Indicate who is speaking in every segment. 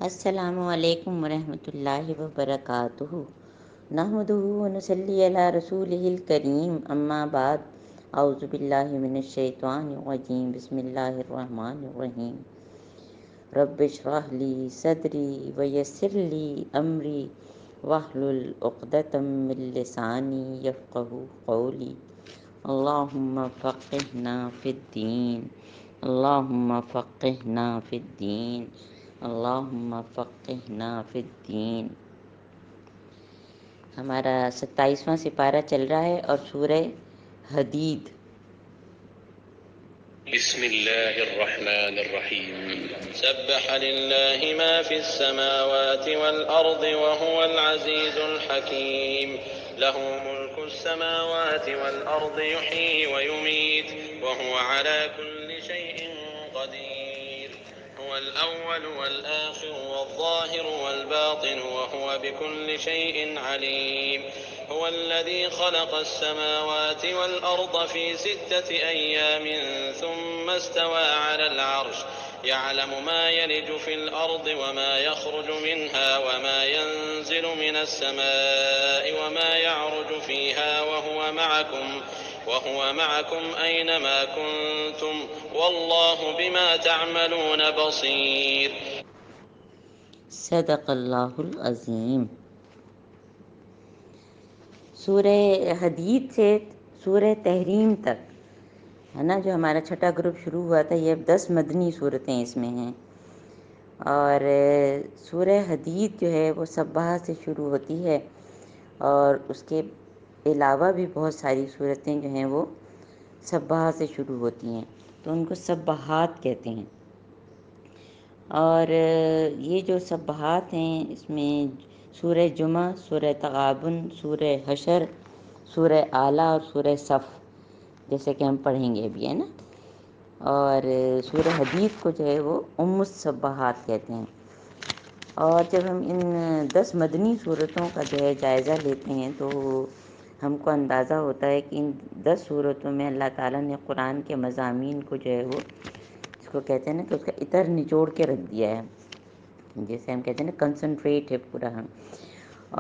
Speaker 1: السلام علیکم ورحمۃ اللہ وبرکاتہ۔ نحمدہ ونصلی علی رسولہ الکریم، اما بعد، اعوذ باللہ من الشیطان الرجیم، بسم اللہ الرحمن الرحیم۔ رب اشرح لی صدری ویسر لی امری واحلل عقدۃ من لسانی یفقہوا قولی۔ اللہم فقہنا فی الدین، اللہم فقہنا فی الدین، اللہم فقہنا فی الدین۔ ہمارا 27واں سپارہ چل رہا ہے اور سورہ حدید۔
Speaker 2: بسم اللہ الرحمن الرحیم۔ سبح للہ ما فی السماوات والارض وهو العزیز الحکیم۔ له ملک السماوات والارض یحیی ویمیت وهو على كل شیء قدیر۔ هو الأول والآخر والظاهر والباطن وهو بكل شيء عليم۔ هو الذي خلق السماوات والأرض في 6 أيام ثم استوى على العرش، يعلم ما يلج في الأرض وما يخرج منها وما ينزل من السماء وما يعرج فيها وهو معكم أينما كنتم والله بما تعملون بصير۔
Speaker 1: صدق اللہ العظیم۔ سورہ حدید سے سورہ تحریم تک ہے نا، جو ہمارا چھٹا گروپ شروع ہوا تھا، یہ اب 10 مدنی صورتیں اس میں ہیں۔ اور سورہ حدید جو ہے وہ سبحہ سے شروع ہوتی ہے، اور اس کے علاوہ بھی بہت ساری صورتیں جو ہیں وہ سبحہ سے شروع ہوتی ہیں، تو ان کو سبحات کہتے ہیں۔ اور یہ جو سبحات ہیں، اس میں سورہ جمعہ، سورہ تغابن، سورہ حشر، سورہ اعلیٰ اور سورہ صف، جیسے کہ ہم پڑھیں گے ابھی، ہے نا۔ اور سورہ حدید کو جو ہے وہ ام السبحات کہتے ہیں۔ اور جب ہم ان 10 مدنی صورتوں کا جو ہے جائزہ لیتے ہیں تو ہم کو اندازہ ہوتا ہے کہ ان 10 صورتوں میں اللہ تعالیٰ نے قرآن کے مضامین کو جو ہے وہ، اس کو کہتے ہیں نا کہ اس کا عطر نچوڑ کے رکھ دیا ہے، جیسے ہم کہتے ہیں نا کنسنٹریٹ ہے پورا ہم۔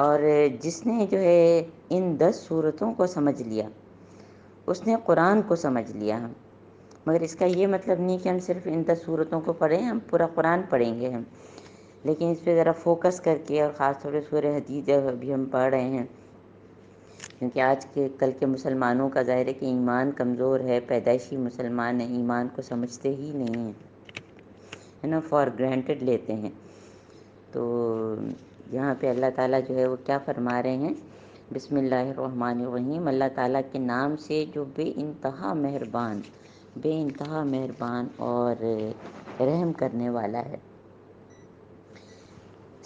Speaker 1: اور جس نے جو ہے ان 10 صورتوں کو سمجھ لیا، اس نے قرآن کو سمجھ لیا ہم۔ مگر اس کا یہ مطلب نہیں کہ ہم صرف ان 10 صورتوں کو پڑھیں، ہم پورا قرآن پڑھیں گے ہم، لیکن اس پہ ذرا فوکس کر کے، اور خاص طور پہ سورہ حدید ابھی ہم پڑھ رہے ہیں، کیونکہ آج کے کل کے مسلمانوں کا ظاہر ہے کہ ایمان کمزور ہے، پیدائشی مسلمان ہیں، ایمان کو سمجھتے ہی نہیں ہیں، ہے نا، فار گرانٹڈ لیتے ہیں۔ تو یہاں پہ اللہ تعالیٰ جو ہے وہ کیا فرما رہے ہیں؟ بسم اللہ الرحمن الرحیم، اللہ تعالیٰ کے نام سے جو بے انتہا مہربان، بے انتہا مہربان اور رحم کرنے والا ہے۔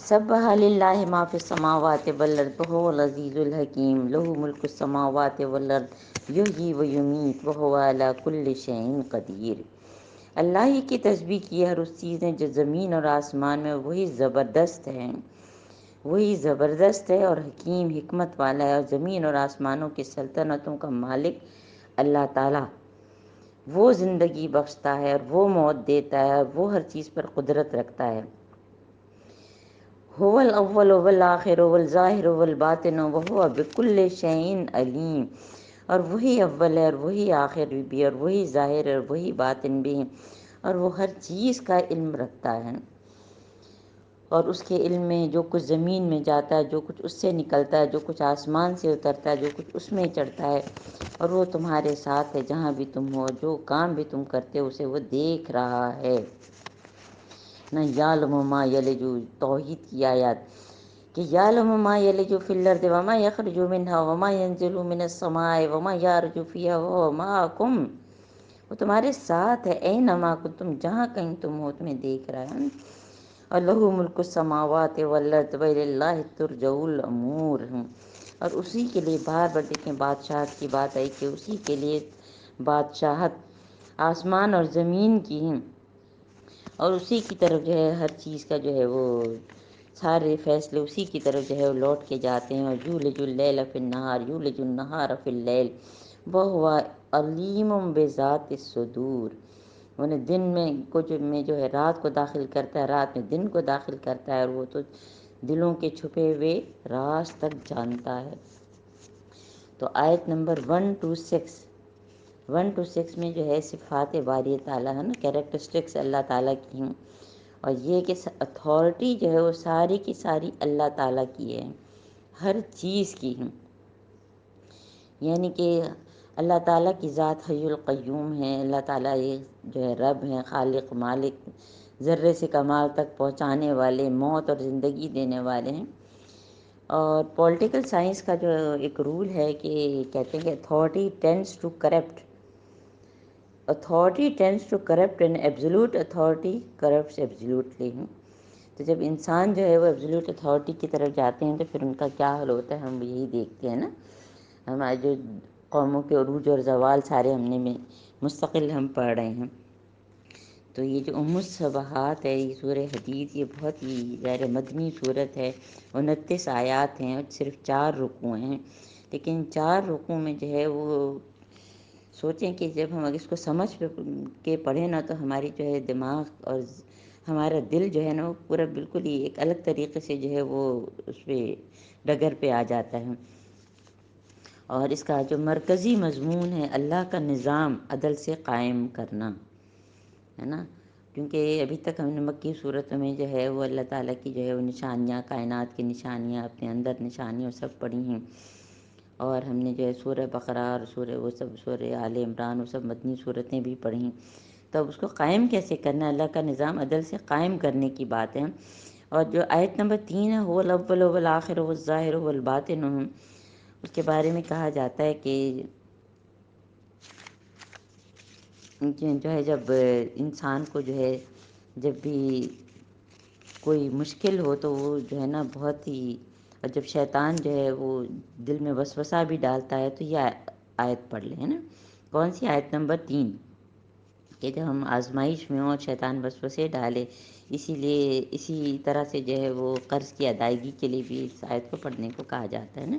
Speaker 1: سبح للہ ما فی السماوات والارض وہو العزیز الحکیم، لہ ملک السماوات والارض یحیی ویمیت وہو علی کل شیء قدیر۔ اللہ ہی کی تسبیح کی ہر اس چیز نے جو زمین اور آسمان میں، وہی زبردست ہے، وہی زبردست ہے اور حکیم، حکمت والا ہے۔ اور زمین اور آسمانوں کی سلطنتوں کا مالک اللہ تعالیٰ، وہ زندگی بخشتا ہے اور وہ موت دیتا ہے، اور وہ ہر چیز پر قدرت رکھتا ہے۔ هو الاول والآخر والظاہر والباطن وهو بكل شيء علیم، اور وہی اول ہے اور وہی آخر بھی، اور وہی ظاہر ہے اور وہی باطن بھی، اور وہ ہر چیز کا علم رکھتا ہے۔ اور اس کے علم میں جو کچھ زمین میں جاتا ہے، جو کچھ اس سے نکلتا ہے، جو کچھ آسمان سے اترتا ہے، جو کچھ اس میں چڑھتا ہے، اور وہ تمہارے ساتھ ہے جہاں بھی تم ہو، جو کام بھی تم کرتے ہو اسے وہ دیکھ رہا ہے۔ نہ یعلم ما یلج، توحید کی آیات، کہ یعلم ما یلج فی الارض وما یخرج منها وما ینزل من السماء وما یعرج فیہا وہو معکم، وہ تمہارے ساتھ ہے، اینما کنتم، جہاں کہیں تم ہو تمہیں دیکھ رہا ہے۔ اور لہ ملک السماوات والارض والی اللہ ترجع الامور، اور اسی کے لیے بار بار دیکھیں بادشاہت کی بات آئی کہ اسی کے لیے بادشاہت آسمان اور زمین کی ہیں، اور اسی کی طرف جو ہے ہر چیز کا جو ہے وہ سارے فیصلے اسی کی طرف جو ہے وہ لوٹ کے جاتے ہیں۔ اور یولج اللیل فی النہار یولج النہار فی اللیل وہو علیم بذات الصدور، انہیں دن میں جو ہے رات کو داخل کرتا ہے، رات میں دن کو داخل کرتا ہے، اور وہ تو دلوں کے چھپے ہوئے راز تک جانتا ہے۔ تو آیت نمبر 1 to 6 میں جو ہے صفات باری تعالیٰ ہے نا، کیریکٹرسٹکس اللہ تعالیٰ کی ہیں، اور یہ کہ اتھارٹی جو ہے وہ ساری کی ساری اللہ تعالیٰ کی ہے، ہر چیز کی ہیں۔ یعنی کہ اللہ تعالیٰ کی ذات حی القیوم ہے، اللہ تعالیٰ یہ جو ہے رب ہیں، خالق مالک، ذرے سے کمال تک پہنچانے والے، موت اور زندگی دینے والے ہیں۔ اور پولیٹیکل سائنس کا جو ایک رول ہے کہ کہتے ہیں کہ authority tends to corrupt and absolute authority corrupts absolutely۔ تو جب انسان جو ہے وہ ایبسولوٹ اتھارٹی کی طرف جاتے ہیں تو پھر ان کا کیا حال ہوتا ہے، ہم یہی دیکھتے ہیں نا، ہمارے جو قوموں کے عروج اور زوال سارے ہم نے میں مستقل ہم پڑھ رہے ہیں۔ تو یہ جو الصبحات ہے، یہ سورہ حدید، یہ بہت ہی غیر مدنی صورت ہے، 29 آیات ہیں اور صرف 4 رکوع ہیں، لیکن 4 رکوع میں جو ہے وہ سوچیں کہ جب ہم اس کو سمجھ کے پڑھیں نا تو ہماری جو ہے دماغ اور ہمارا دل جو ہے نا وہ پورا بالکل ہی ایک الگ طریقے سے جو ہے وہ اس پہ ڈگر پہ آ جاتا ہے۔ اور اس کا جو مرکزی مضمون ہے اللہ کا نظام عدل سے قائم کرنا ہے نا، کیونکہ ابھی تک ہم نے مکی صورتوں میں جو ہے وہ اللہ تعالیٰ کی جو ہے وہ نشانیاں، کائنات کی نشانیاں، اپنے اندر نشانیاں سب پڑھی ہیں، اور ہم نے جو ہے سورہ بقرہ اور سورہ آل عمران وہ سب مدنی صورتیں بھی پڑھیں۔ تو اب اس کو قائم کیسے کرنا ہے، اللہ کا نظام عدل سے قائم کرنے کی بات ہے۔ اور جو آیت نمبر 3 ہے، هو الاول والآخر والظاہر والباطن، اس کے بارے میں کہا جاتا ہے کہ جو ہے جب انسان کو جو ہے جب بھی کوئی مشکل ہو تو وہ جو ہے نا بہت ہی، اور جب شیطان جو ہے وہ دل میں وسوسہ بھی ڈالتا ہے تو یہ آیت پڑھ لیں، ہے نا۔ کون سی آیت نمبر 3، کہ جب ہم آزمائش میں ہوں اور شیطان وسوسے ڈالے، اسی طرح سے جو ہے وہ قرض کی ادائیگی کے لیے بھی اس آیت کو پڑھنے کو کہا جاتا ہے نا۔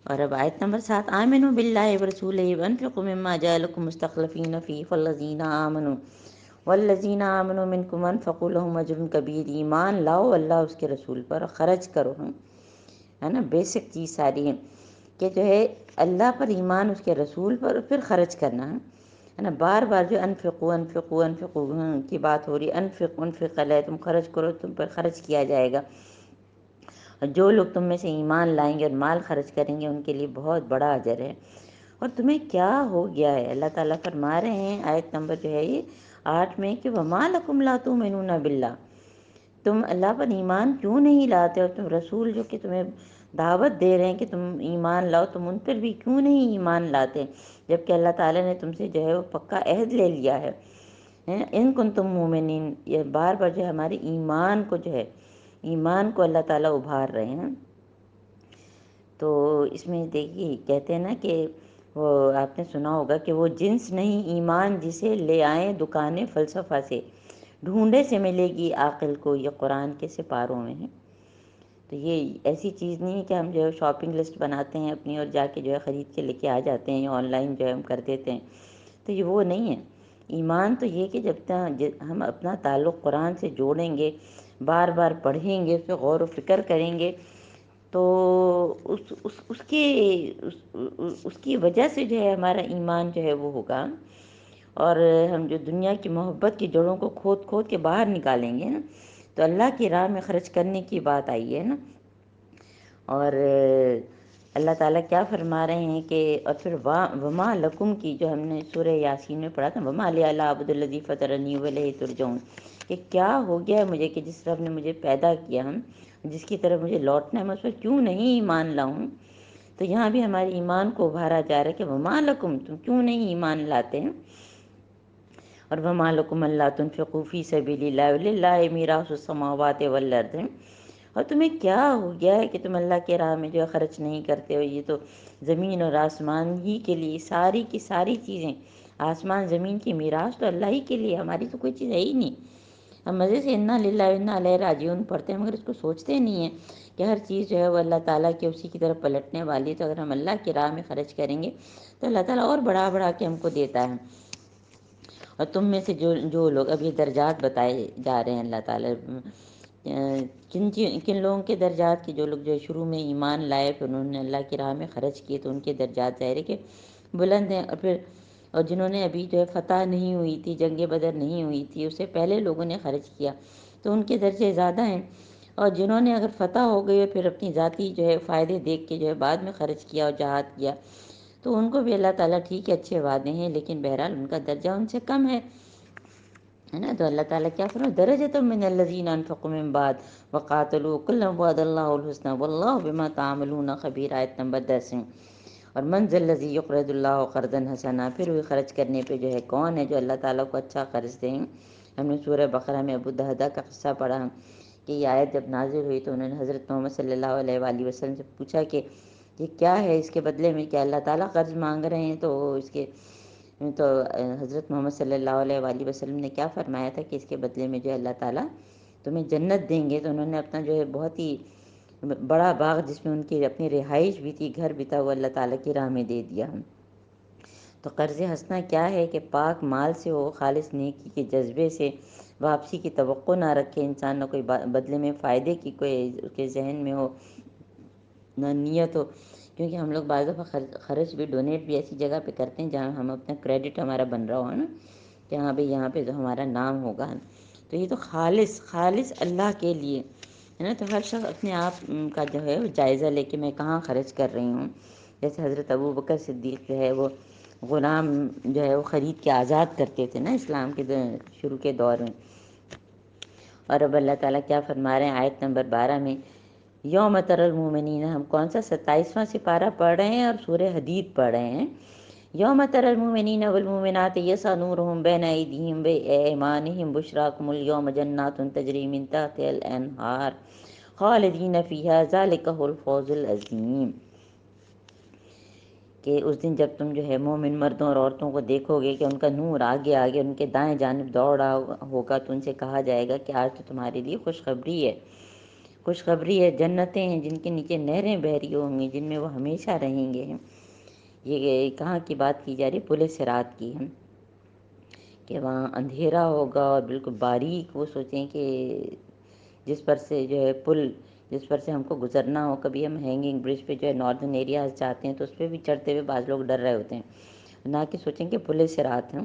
Speaker 1: اور اب آیت نمبر 7، آمنوا باللہ ورسولہ وانفقوا مما جعلکم مستخلفین فیہ فالذین آمنوا والذین آمنوا منکم وانفقوا لہم اجر کبیر، ایمان لاؤ اللہ اس کے رسول پر، خرچ کرو، ہے نا، بیسک چیز ساری ہے کہ جو ہے اللہ پر ایمان، اس کے رسول پر، پھر خرچ کرنا ہے نا۔ بار بار جو انفقوا انفقوا انفقوا کی بات ہو رہی، انفق علیہ، تم خرچ کرو، تم پر خرچ کیا جائے گا، اور جو لوگ تم میں سے ایمان لائیں گے اور مال خرچ کریں گے ان کے لیے بہت بڑا اجر ہے۔ اور تمہیں کیا ہو گیا ہے، اللہ تعالیٰ فرما رہے ہیں آیت نمبر جو ہے یہ 8 میں کہ وَمَا لَكُمْ لَا تُؤْمِنُونَ بِاللَّهِ، تم اللہ پر ایمان کیوں نہیں لاتے، اور تم رسول جو کہ تمہیں دعوت دے رہے ہیں کہ تم ایمان لاؤ، تم ان پر بھی کیوں نہیں ایمان لاتے، جبکہ اللہ تعالیٰ نے تم سے جو ہے وہ پکا عہد لے لیا ہے، ان کنتم مومنین۔ یہ بار بار جو ہے ہمارے ایمان کو جو ہے، ایمان کو اللہ تعالیٰ ابھار رہے ہیں۔ تو اس میں دیکھیے کہتے ہیں نا کہ وہ آپ نے سنا ہوگا کہ وہ جنس نہیں ایمان جسے لے آئیں دکانیں فلسفہ سے، ڈھونڈے سے ملے گی عاقل کو، یہ قرآن کے سپاروں میں ہے۔ تو یہ ایسی چیز نہیں ہے کہ ہم جو ہے شاپنگ لسٹ بناتے ہیں اپنی اور جا کے جو ہے خرید کے لے کے آ جاتے ہیں، یا آن لائن جو ہے ہم کر دیتے ہیں، تو یہ وہ نہیں ہے۔ ایمان تو یہ کہ جب تک ہم اپنا تعلق قرآن سے جوڑیں گے، بار بار پڑھیں گے، اس پہ غور و فکر کریں گے، تو اس کی وجہ سے جو ہے ہمارا ایمان جو ہے وہ ہوگا، اور ہم جو دنیا کی محبت کی جڑوں کو کھود کھود کے باہر نکالیں گے نا، تو اللہ کی راہ میں خرچ کرنے کی بات آئی ہے نا۔ اور اللہ تعالیٰ کیا فرما رہے ہیں کہ اور پھر وما لکم کی جو ہم نے سورہ یاسین میں پڑھا تھا، وما لی الا عبد الذی فطرنی والیہ ترجعون، کہ کیا ہو گیا ہے مجھے کہ جس رب نے مجھے پیدا کیا، جس کی طرف مجھے لوٹنا ہے، میں اس پر کیوں نہیں ایمان لاؤں۔ تو یہاں بھی ہمارے ایمان کو ابھارا جا رہا ہے کہ وما لکم، تم کیوں نہیں ایمان لاتے ہیں۔ اور وما لکم الا تنفقوا فی سبیل اللہ وللہ میراث السماوات والارض، اور تمہیں کیا ہو گیا ہے کہ تم اللہ کے راہ میں جو ہے خرچ نہیں کرتے ہو۔ یہ تو زمین اور آسمان ہی کے لیے ساری کی ساری چیزیں، آسمان زمین کی میراث تو اللہ ہی کے لیے، ہماری تو کوئی چیز ہے ہی نہیں۔ ہم مزے سے انا للہ و انا الیہ راجعون پڑھتے ہیں، مگر اس کو سوچتے نہیں ہیں کہ ہر چیز جو ہے وہ اللہ تعالیٰ کے اسی کی طرف پلٹنے والی ہے۔ تو اگر ہم اللہ کی راہ میں خرچ کریں گے تو اللہ تعالیٰ اور بڑھا بڑھا کے ہم کو دیتا ہے۔ اور تم میں سے جو لوگ اب یہ درجات بتائے جا رہے ہیں اللہ تعالیٰ، کن لوگوں کے درجات، کہ جو لوگ جو شروع میں ایمان لائے پھر انہوں نے اللہ کی راہ میں خرچ کیے تو ان کے درجات ظاہر ہے کہ بلند ہیں، اور جنہوں نے ابھی جو ہے فتح نہیں ہوئی تھی، جنگ بدر نہیں ہوئی تھی، اس سے پہلے لوگوں نے خرچ کیا تو ان کے درجے زیادہ ہیں، اور جنہوں نے اگر فتح ہو گئی اور پھر اپنی ذاتی جو ہے فائدے دیکھ کے جو ہے بعد میں خرچ کیا اور جہاد کیا تو ان کو بھی اللہ تعالیٰ ٹھیک ہے اچھے وعدے ہیں، لیکن بہرحال ان کا درجہ ان سے کم ہے نا۔ تو اللہ تعالیٰ کیا فرمایا، درجۃ من الذین انفقوا من بعد وقاتلوا کلا وعد اللہ الحسنی واللہ بما تعملون خبیر، آیت نمبر 10 ہے۔ اور من ذا الذی یقرض اللہ قرضا حسنا، پھر بھی خرچ کرنے پہ جو ہے کون ہے جو اللہ تعالیٰ کو اچھا قرض دیں۔ ہم نے سورہ بقرہ میں ابو دہدہ کا قصہ پڑھا کہ یہ آیت جب نازل ہوئی تو انہوں نے حضرت محمد صلی اللہ علیہ وآلہ وسلم سے پوچھا کہ یہ کیا ہے، اس کے بدلے میں کیا اللہ تعالیٰ قرض مانگ رہے ہیں، تو حضرت محمد صلی اللہ علیہ وآلہ وسلم نے کیا فرمایا تھا کہ اس کے بدلے میں جو اللہ تعالیٰ تمہیں جنت دیں گے۔ تو انہوں نے اپنا جو ہے بہت ہی بڑا باغ جس میں ان کی اپنی رہائش بھی تھی، گھر بھی تھا، وہ اللہ تعالیٰ کی راہ میں دے دیا۔ تو قرض حسنہ کیا ہے کہ پاک مال سے ہو، خالص نیکی کے جذبے سے، واپسی کی توقع نہ رکھے انسان، نہ کوئی بدلے میں فائدے کی کوئی اس کے ذہن میں ہو، نہ نیت ہو، کیونکہ ہم لوگ بعض دفعہ خرچ بھی ڈونیٹ بھی ایسی جگہ پہ کرتے ہیں جہاں ہم اپنا کریڈٹ ہمارا بن رہا ہو نا، کہ ہاں بھئی یہاں پہ جو ہمارا نام ہوگا، تو یہ تو خالص اللہ کے لیے ہے نا۔ تو ہر شخص اپنے آپ کا جو ہے وہ جائزہ لے کے میں کہاں خرچ کر رہی ہوں۔ جیسے حضرت ابو بکر صدیق جو ہے وہ غلام جو ہے وہ خرید کے آزاد کرتے تھے نا اسلام کے شروع کے دور میں، اور اب اللہ تعالیٰ کیا فرما رہے ہیں آیت نمبر 12 میں، یوم تر المومنین، ہم کون سا 27واں سپارہ پڑھ رہے ہیں اور سورہ حدید پڑھ رہے ہیں۔ یوم تر المومنین والمومنات یسعی نورہم بین ایدیہم وایمانہم بشراکم اليوم جنات تجری من تحتہا الانہار خالدین فیہا ذالک هو الفوز العظیم، کہ اس دن جب تم جو ہے مومن مردوں اور عورتوں کو دیکھو گے کہ ان کا نور آگے آگے ان کے دائیں جانب دوڑ رہا ہوگا، تو ان سے کہا جائے گا کہ آج تو تمہارے لیے خوشخبری ہے، جنتیں ہیں جن کے نیچے نہریں بہہ رہی ہوں گی، جن میں وہ ہمیشہ رہیں گے۔ یہ کہاں کی بات کی جا رہی، پل صراط کی ہے، کہ وہاں اندھیرا ہوگا اور بالکل باریک، وہ سوچیں کہ جس پر سے جو ہے پل جس پر سے ہم کو گزرنا ہو، کبھی ہم ہینگنگ برج پہ جو ہے ناردرن ایریاز جاتے ہیں تو اس پہ بھی چڑھتے ہوئے بعض لوگ ڈر رہے ہوتے ہیں، نہ کہ سوچیں کہ پل صراط ہیں۔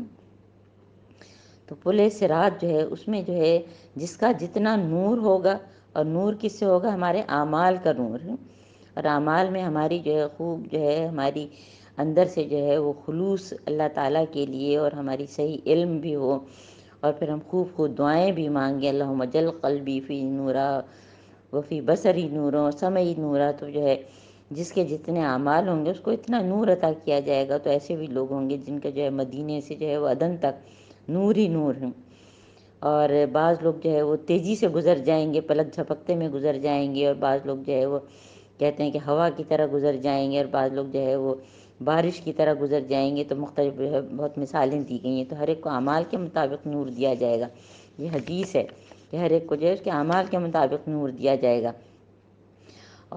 Speaker 1: تو پل صراط جو ہے اس میں جو ہے جس کا جتنا نور ہوگا، اور نور کس سے ہوگا، ہمارے اعمال کا نور ہے، اور اعمال میں ہماری جو ہے خوب جو ہے ہماری اندر سے جو ہے وہ خلوص اللہ تعالیٰ کے لیے، اور ہماری صحیح علم بھی ہو، اور پھر ہم خوب دعائیں بھی مانگیں، اللہم اجل قلبی فی نورا وفی بصری نورا سمعی نورا، تو جو ہے جس کے جتنے اعمال ہوں گے اس کو اتنا نور عطا کیا جائے گا۔ تو ایسے بھی لوگ ہوں گے جن کا جو ہے مدینے سے جو ہے وہ عدن تک نور ہی نور ہیں، اور بعض لوگ جو ہے وہ تیزی سے گزر جائیں گے، پلک جھپکتے میں گزر جائیں گے، اور بعض لوگ جو ہے وہ کہتے ہیں کہ ہوا کی طرح گزر جائیں گے، اور بعض لوگ جو ہے وہ بارش کی طرح گزر جائیں گے۔ تو مختلف جو ہے بہت مثالیں دی گئی ہیں، تو ہر ایک کو اعمال کے مطابق نور دیا جائے گا، یہ حدیث ہے کہ ہر ایک کو جو ہے اس کے اعمال کے مطابق نور دیا جائے گا،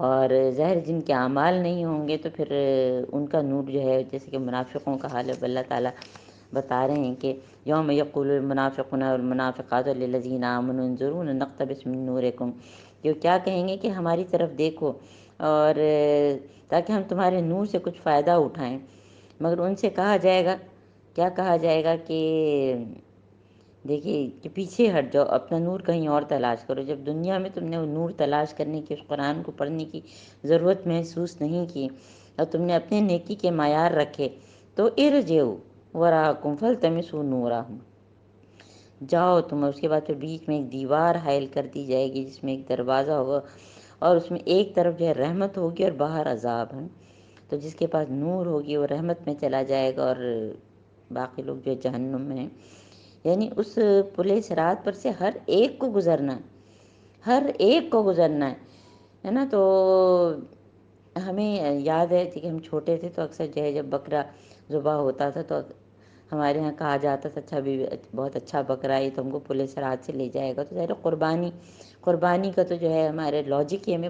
Speaker 1: اور ظاہر جن کے اعمال نہیں ہوں گے تو پھر ان کا نور جو ہے جیسے کہ منافقوں کا حال ہے، اللہ تعالیٰ بتا رہے ہیں کہ یوم یقول المنافقون والمنافقات للذین آمنوا انظرونا نقتبس من نورکم، جو کیا کہیں گے کہ ہماری طرف دیکھو، اور تاکہ ہم تمہارے نور سے کچھ فائدہ اٹھائیں، مگر ان سے کہا جائے گا، کیا کہا جائے گا کہ دیکھیے کہ پیچھے ہٹ جاؤ، اپنا نور کہیں اور تلاش کرو۔ جب دنیا میں تم نے وہ نور تلاش کرنے کی، اس قرآن کو پڑھنے کی ضرورت محسوس نہیں کی، اور تم نے اپنے نیکی کے معیار رکھے، تو ارجعوا وراءکم فالتمسوا نورا، جاؤ تم، اس کے بعد پھر بیچ میں ایک دیوار حائل کر دی جائے گی جس میں ایک دروازہ ہوگا، اور اس میں ایک طرف جو ہے رحمت ہوگی اور باہر عذاب ہے، تو جس کے پاس نور ہوگی وہ رحمت میں چلا جائے گا، اور باقی لوگ جو ہے جہنم میں ہیں۔ یعنی اس پل صراط پر سے ہر ایک کو گزرنا ہے، ہر ایک کو گزرنا ہے نا۔ تو ہمیں یاد ہے کہ ہم چھوٹے تھے تو اکثر جو ہے جب بکرا ذبح ہوتا تھا تو ہمارے ہاں کہا جاتا تھا اچھا بھی بہت اچھا بکرا ہے تو ہم کو پل صراط سے لے جائے گا، تو ظاہر قربانی کا تو جو ہے ہمارے لاجک ہی ہمیں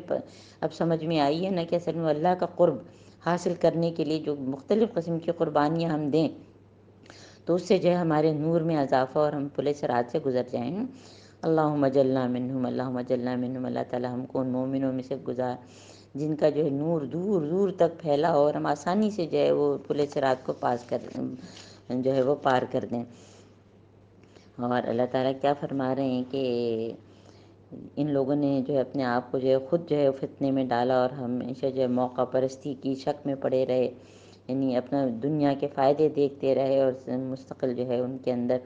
Speaker 1: اب سمجھ میں آئی ہے نا، کہ اصل میں اللہ کا قرب حاصل کرنے کے لیے جو مختلف قسم کی قربانیاں ہم دیں تو اس سے جو ہے ہمارے نور میں اضافہ اور ہم پل صراط سے گزر جائیں۔ اللہم اجلنا منہم، اللہم اجلنا منہم، اللہ تعالیٰ ہم کو ان مومنوں میں سے گزار جن کا جو ہے نور دور دور تک پھیلا ہو اور ہم آسانی سے جو ہے وہ پل صراط کو پاس کر جو ہے وہ پار کر دیں۔ اور اللہ تعالیٰ کیا فرما رہے ہیں کہ ان لوگوں نے جو ہے اپنے آپ کو جو ہے خود جو ہے فتنے میں ڈالا اور ہمیشہ جو ہے موقع پرستی کی شک میں پڑے رہے، یعنی اپنا دنیا کے فائدے دیکھتے رہے اور مستقل جو ہے ان کے اندر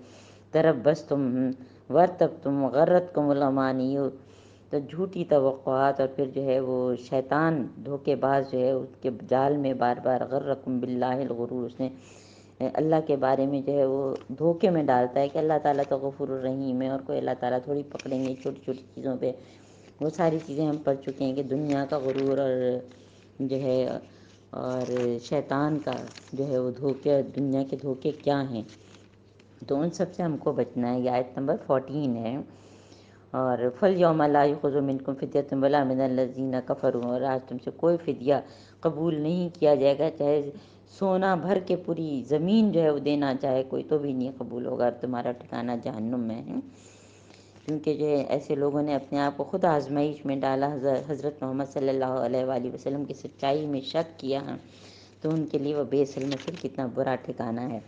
Speaker 1: طرف بس تم ورتب تم غرت کم الامانی، تو جھوٹی توقعات اور پھر جو ہے وہ شیطان دھوکے باز جو ہے اس کے جال میں بار بار غرکم باللہ الغرور، اس نے اللہ کے بارے میں جو ہے وہ دھوکے میں ڈالتا ہے کہ اللہ تعالیٰ تو غفور الرحیم ہے اور کوئی اللہ تعالیٰ تھوڑی پکڑیں گے چھوٹی چھوٹی چیزوں پہ۔ وہ ساری چیزیں ہم پڑھ چکے ہیں کہ دنیا کا غرور اور جو ہے اور شیطان کا جو ہے وہ دھوکے، دنیا کے دھوکے کیا ہیں، تو ان سب سے ہم کو بچنا ہے۔ یہ آیت نمبر 14 ہے۔ اور فَالْيَوْمَ لَا يُؤْخَذُ مِنْكُمْ فِدْيَةٌ وَلَا مِنَ الَّذِينَ كَفَرُوا، اور آج تم سے کوئی فدیہ قبول نہیں کیا جائے گا، چاہے سونا بھر کے پوری زمین جو ہے وہ دینا چاہے کوئی تو بھی نہیں قبول ہوگا، تمہارا ٹھکانہ جہنم میں ہے۔ کیونکہ جو ہے ایسے لوگوں نے اپنے آپ کو خود آزمائش میں ڈالا، حضرت محمد صلی اللہ علیہ وآلہ وسلم کی سچائی میں شک کیا ہے، تو ان کے لیے وہ بے اصل میں پھر کتنا برا ٹھکانہ ہے۔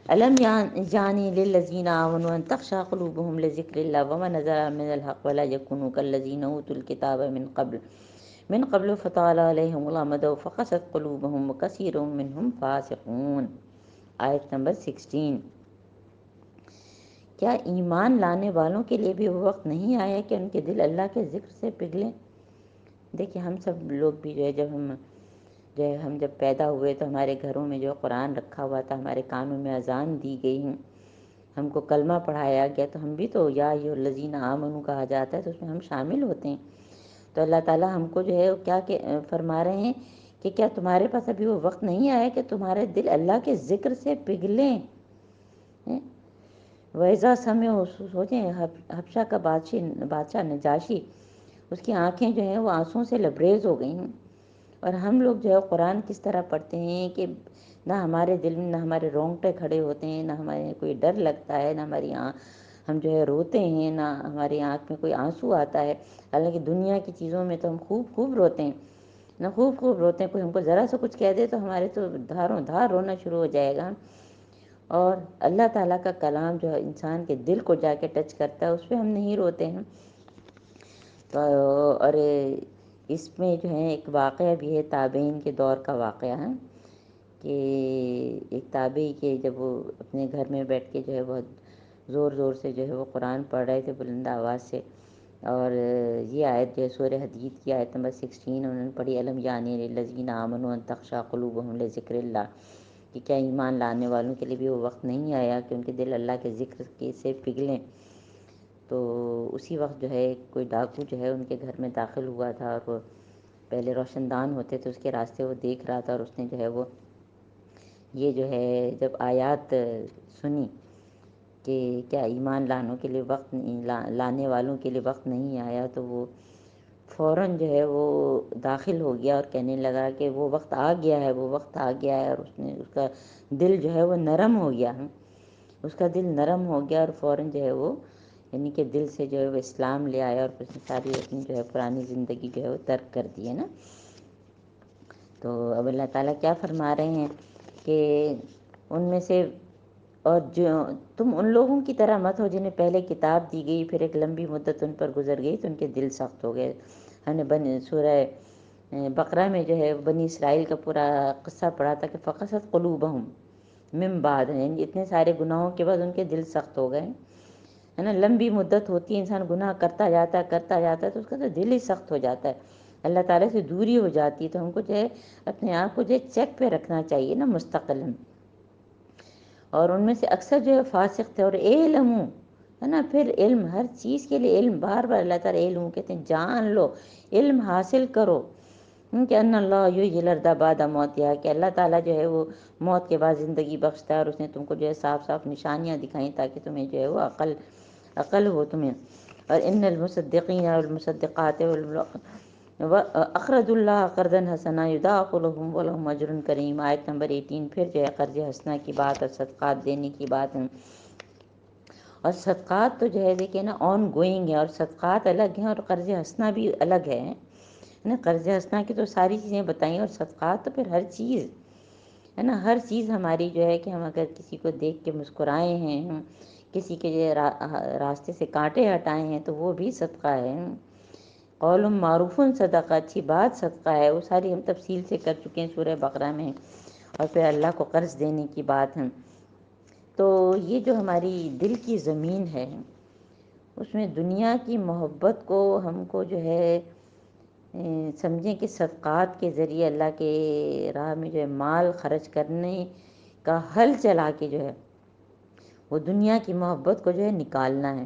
Speaker 1: أَلَمْ يَعْنِ لِلَّذِينَ آمَنُوا أَن تَخْشَعَ قُلُوبُهُمْ لِذِكْرِ اللَّهِ وَمَا نَزَلَ مِنَ الْحَقِّ وَلَا يَكُونُوا كَالَّذِينَ أُوتُوا الْكِتَابَ من قبل فطال علیہم الامد فقست قلوبہم وکثیر منہم فاسقون۔ آیت نمبر 16۔ کیا ایمان لانے والوں کے لیے بھی وہ وقت نہیں آیا کہ ان کے دل اللہ کے ذکر سے پگھلیں؟ دیکھیں ہم سب لوگ بھی جو ہے ہم جب پیدا ہوئے تو ہمارے گھروں میں جو قرآن رکھا ہوا تھا، ہمارے کانوں میں اذان دی گئی ہیں، ہم کو کلمہ پڑھایا گیا، تو ہم بھی تو یا ایھا الذین آمنوا کہا جاتا ہے تو اس میں ہم شامل ہوتے ہیں۔ تو اللہ تعالیٰ ہم کو جو ہے کیا فرما رہے ہیں کہ کیا تمہارے پاس ابھی وہ وقت نہیں آیا کہ تمہارے دل اللہ کے ذکر سے پگھلیں؟ وَإِذَا سَمِعُوا، سوچیں حبشہ کا بادشاہ نجاشی، اس کی آنکھیں جو ہیں وہ آنسوں سے لبریز ہو گئی ہیں، اور ہم لوگ جو ہے قرآن کس طرح پڑھتے ہیں کہ نہ ہمارے دل میں نہ ہمارے رونگٹے کھڑے ہوتے ہیں، نہ ہمارے کوئی ڈر لگتا ہے، نہ ہماری ہم جو ہے روتے ہیں، نہ ہماری آنکھ میں کوئی آنسو آتا ہے۔ حالانکہ دنیا کی چیزوں میں تو ہم خوب روتے ہیں، نہ خوب روتے ہیں، کوئی ہم کو ذرا سا کچھ کہہ دے تو ہمارے تو دھاروں دھار رونا شروع ہو جائے گا۔ اور اللہ تعالیٰ کا کلام جو ہے انسان کے دل کو جا کے ٹچ کرتا ہے، اس پہ ہم نہیں روتے ہیں۔ تو اور اس میں جو ہے ایک واقعہ بھی ہے، تابعین کے دور کا واقعہ ہے کہ ایک تابعی کے جب وہ اپنے گھر میں بیٹھ کے جو ہے بہت زور سے جو ہے وہ قرآن پڑھ رہے تھے بلند آواز سے، اور یہ آیت جو ہے سورہ حدید کی آیت نمبر 16 انہوں نے پڑھی، أَلَمْ يَعْنِ لِلَّذِينَ آمَنُوا أَن تَخْشَعَ قُلُوبُهُمْ لِذِكْرِ اللَّهِ، کہ کیا ایمان لانے والوں کے لیے بھی وہ وقت نہیں آیا کہ ان کے دل اللہ کے ذکر سے پگھلیں۔ تو اسی وقت جو ہے کوئی ڈاکو جو ہے ان کے گھر میں داخل ہوا تھا، اور وہ پہلے روشن دان ہوتے تھے اس کے راستے وہ دیکھ رہا تھا، اور اس نے جو ہے وہ یہ جو ہے جب آیات سنی کہ کیا ایمان لانے والوں کے لیے وقت نہیں آیا، تو وہ فوراً جو ہے وہ داخل ہو گیا اور کہنے لگا کہ وہ وقت آ گیا ہے، وہ وقت آ گیا ہے، اور اس کا دل جو ہے وہ نرم ہو گیا، اس کا دل نرم ہو گیا، اور فوراً جو ہے وہ یعنی کہ دل سے جو ہے وہ اسلام لے آیا، اور اس نے ساری اپنی جو ہے پرانی زندگی جو ہے وہ ترک کر دی ہے نا۔ تو اب اللہ تعالیٰ کیا فرما رہے ہیں کہ ان میں سے اور جو تم ان لوگوں کی طرح مت ہو جنہیں پہلے کتاب دی گئی، پھر ایک لمبی مدت ان پر گزر گئی تو ان کے دل سخت ہو گئے۔ ہم نے سورہ بقرہ میں جو ہے بنی اسرائیل کا پورا قصہ پڑھا تھا کہ فقست قلوبہم من بعد، یعنی اتنے سارے گناہوں کے بعد ان کے دل سخت ہو گئے، ہے نا۔ لمبی مدت ہوتی ہے، انسان گناہ کرتا جاتا ہے تو اس کا تو دل ہی سخت ہو جاتا ہے، اللہ تعالیٰ سے دوری ہو جاتی ہے۔ تو ہم کو جو ہے اپنے آپ کو جو ہے چیک پہ رکھنا چاہیے نا مستقلاً۔ اور ان میں سے اکثر جو ہے فاسق تھے، اور علمو، ہے نا، پھر علم، ہر چیز کے لیے علم، بار بار اللہ تعالیٰ علم کہتے ہیں، جان لو، علم حاصل کرو کہ ان اللہ یحیی الارض بعد موتہا، کہ اللہ تعالیٰ جو ہے وہ موت کے بعد زندگی بخشتا ہے، اور اس نے تم کو جو ہے صاف صاف نشانیاں دکھائیں تاکہ تمہیں جو ہے وہ عقل ہو تمہیں۔ اور ان المصدقین والمصدقات اقرض اللہ قرضا حسنا یضاعف لهم ولهم اجر کریم، آیت نمبر 18 پھر جو ہے قرض حسنہ کی بات اور صدقات دینے کی بات ہے۔ اور صدقات تو جو ہے دیکھیں نا آن گوئنگ ہے، اور صدقات الگ ہیں اور قرض حسنہ بھی الگ ہے نا۔ قرض حسنہ کی تو ساری چیزیں بتائیں، اور صدقات تو پھر ہر چیز ہے نا، ہر چیز ہماری جو ہے کہ ہم اگر کسی کو دیکھ کے مسکرائے ہیں، کسی کے راستے سے کانٹے ہٹائے ہیں تو وہ بھی صدقہ ہے۔ قول معروف صدقہ، اچھی بات صدقہ ہے، وہ ساری ہم تفصیل سے کر چکے ہیں سورہ بقرہ میں۔ اور پھر اللہ کو قرض دینے کی بات ہے۔ تو یہ جو ہماری دل کی زمین ہے، اس میں دنیا کی محبت کو ہم کو جو ہے سمجھیں کہ صدقات کے ذریعے اللہ کے راہ میں جو ہے مال خرچ کرنے کا حل چلا کے جو ہے وہ دنیا کی محبت کو جو ہے نکالنا ہے۔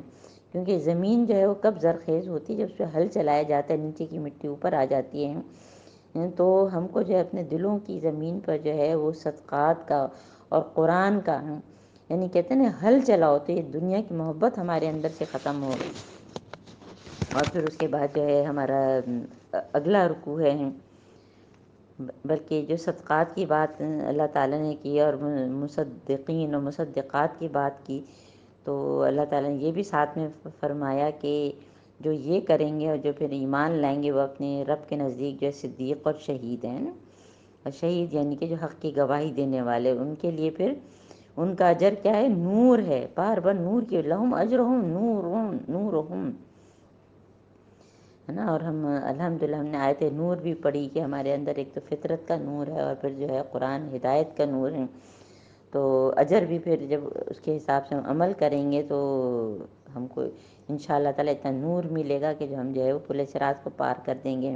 Speaker 1: کیونکہ زمین جو ہے وہ کب زرخیز ہوتی ہے، جب اس پہ ہل چلایا جاتا ہے، نیچے کی مٹی اوپر آ جاتی ہے۔ تو ہم کو جو ہے اپنے دلوں کی زمین پر جو ہے وہ صدقات کا اور قرآن کا، یعنی کہتے ہیں نا ہل چلاؤ، تو یہ دنیا کی محبت ہمارے اندر سے ختم ہو گئی۔ اور پھر اس کے بعد جو ہے ہمارا اگلا رکوع ہے، بلکہ جو صدقات کی بات اللہ تعالیٰ نے کی اور مصدقین اور مصدقات کی بات کی، تو اللہ تعالیٰ نے یہ بھی ساتھ میں فرمایا کہ جو یہ کریں گے اور جو پھر ایمان لائیں گے وہ اپنے رب کے نزدیک جو ہے صدیق اور شہید ہیں نا۔ اور شہید یعنی کہ جو حق کی گواہی دینے والے، ان کے لیے پھر ان کا اجر کیا ہے؟ نور ہے، بار بار نور کی، لہم اجرہم نورہم نورہم، ہے نا۔ اور ہم الحمدللہ ہم نے آیت نور بھی پڑھی کہ ہمارے اندر ایک تو فطرت کا نور ہے اور پھر جو ہے قرآن ہدایت کا نور ہے۔ تو اجر بھی پھر جب اس کے حساب سے ہم عمل کریں گے تو ہم کو انشاءاللہ تعالیٰ اتنا نور ملے گا کہ جو ہم جو ہے وہ پل صراط کو پار کر دیں گے۔